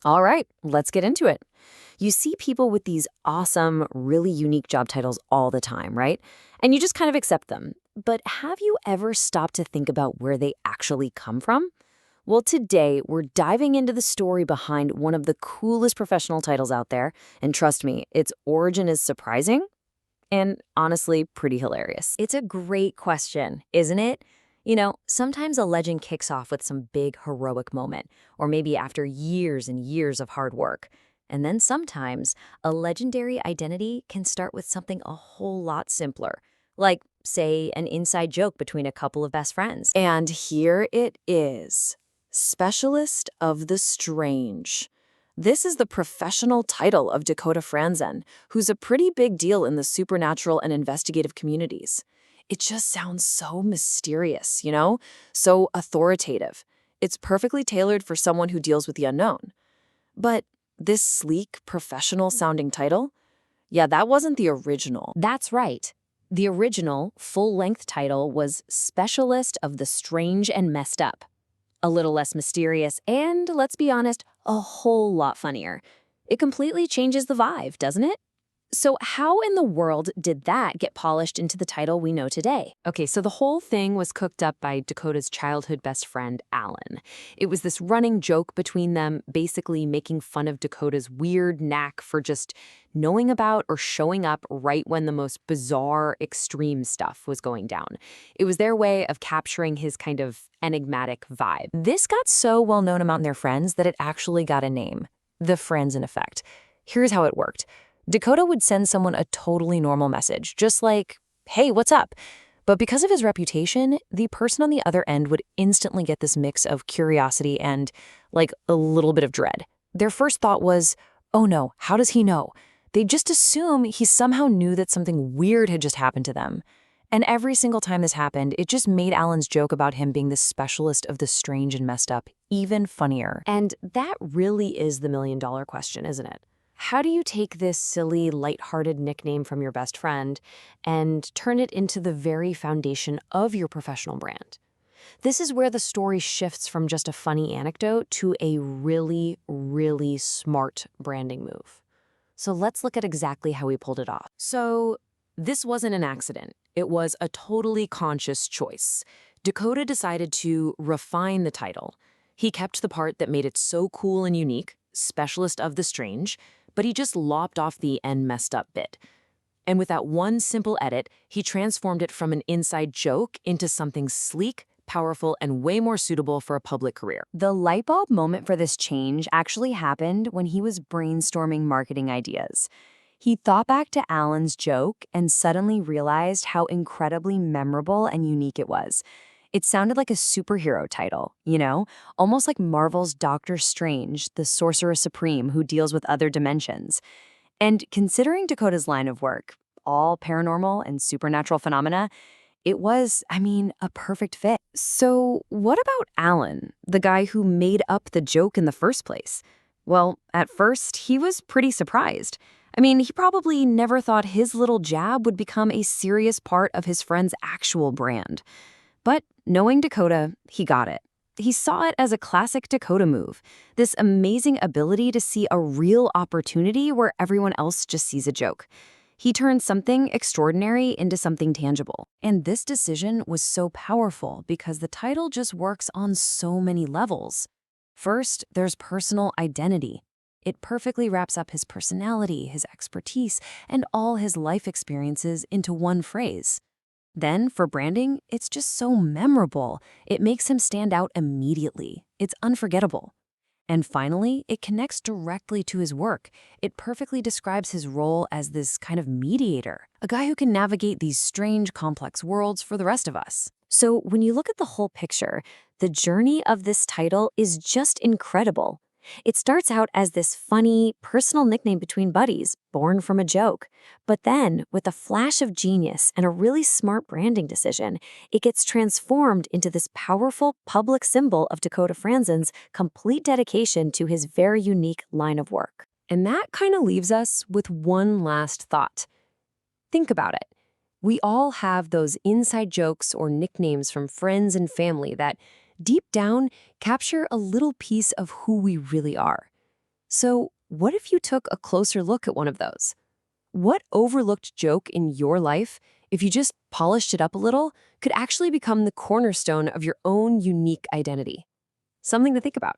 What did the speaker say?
All right, let's get into it. You see people with these awesome, really unique job titles all the time, right? And you just kind of accept them. But have you ever stopped to think about where they actually come from? Well, today we're diving into the story behind one of the coolest professional titles out there. And trust me, its origin is surprising and honestly pretty hilarious. It's a great question, isn't it? Sometimes a legend kicks off with some big heroic moment, or maybe after years and years of hard work. And then sometimes a legendary identity can start with something a whole lot simpler, like, say, an inside joke between a couple of best friends. And here it is, Specialist of the Strange. This is the professional title of Dakota Frandsen, who's a pretty big deal in the supernatural and investigative communities. It just sounds so mysterious, so authoritative. It's perfectly tailored for someone who deals with the unknown. But this sleek, professional-sounding title? Yeah, that wasn't the original. That's right. The original, full-length title was Specialist of the Strange and Messed Up. A little less mysterious and, let's be honest, a whole lot funnier. It completely changes the vibe, doesn't it? So how in the world did that get polished into the title we know today? Okay, so the whole thing was cooked up by Dakota's childhood best friend, Alan. It was this running joke between them, basically making fun of Dakota's weird knack for just knowing about or showing up right when the most bizarre, extreme stuff was going down. It was their way of capturing his kind of enigmatic vibe. This got so well known among their friends that it actually got a name, the Frandsen effect. Here's how it worked. Dakota would send someone a totally normal message, just like, hey, what's up? But because of his reputation, the person on the other end would instantly get this mix of curiosity and, like, a little bit of dread. Their first thought was, oh no, how does he know? They'd just assume he somehow knew that something weird had just happened to them. And every single time this happened, it just made Alan's joke about him being the specialist of the strange and messed up even funnier. And that really is the million-dollar question, isn't it? How do you take this silly, lighthearted nickname from your best friend and turn it into the very foundation of your professional brand? This is where the story shifts from just a funny anecdote to a really, really smart branding move. So let's look at exactly how he pulled it off. So this wasn't an accident. It was a totally conscious choice. Dakota decided to refine the title. He kept the part that made it so cool and unique, Specialist of the Strange, but he just lopped off the "and messed up" bit. And with that one simple edit, he transformed it from an inside joke into something sleek, powerful, and way more suitable for a public career. The light bulb moment for this change actually happened when he was brainstorming marketing ideas. He thought back to Alan's joke and suddenly realized how incredibly memorable and unique it was. It sounded like a superhero title, almost like Marvel's Doctor Strange, the Sorcerer Supreme who deals with other dimensions. And considering Dakota's line of work, all paranormal and supernatural phenomena, it was, a perfect fit. So what about Alan, the guy who made up the joke in the first place? Well, at first, he was pretty surprised. He probably never thought his little jab would become a serious part of his friend's actual brand. But knowing Dakota, he got it. He saw it as a classic Dakota move, this amazing ability to see a real opportunity where everyone else just sees a joke. He turned something extraordinary into something tangible. And this decision was so powerful because the title just works on so many levels. First, there's personal identity. It perfectly wraps up his personality, his expertise, and all his life experiences into one phrase. Then, for branding, it's just so memorable. It makes him stand out immediately. It's unforgettable. And finally, it connects directly to his work. It perfectly describes his role as this kind of mediator, a guy who can navigate these strange, complex worlds for the rest of us. So when you look at the whole picture, the journey of this title is just incredible. It starts out as this funny, personal nickname between buddies, born from a joke. But then, with a flash of genius and a really smart branding decision, it gets transformed into this powerful public symbol of Dakota Frandsen's complete dedication to his very unique line of work. And that kind of leaves us with one last thought. Think about it. We all have those inside jokes or nicknames from friends and family that, deep down, capture a little piece of who we really are. So, what if you took a closer look at one of those? What overlooked joke in your life, if you just polished it up a little, could actually become the cornerstone of your own unique identity? Something to think about.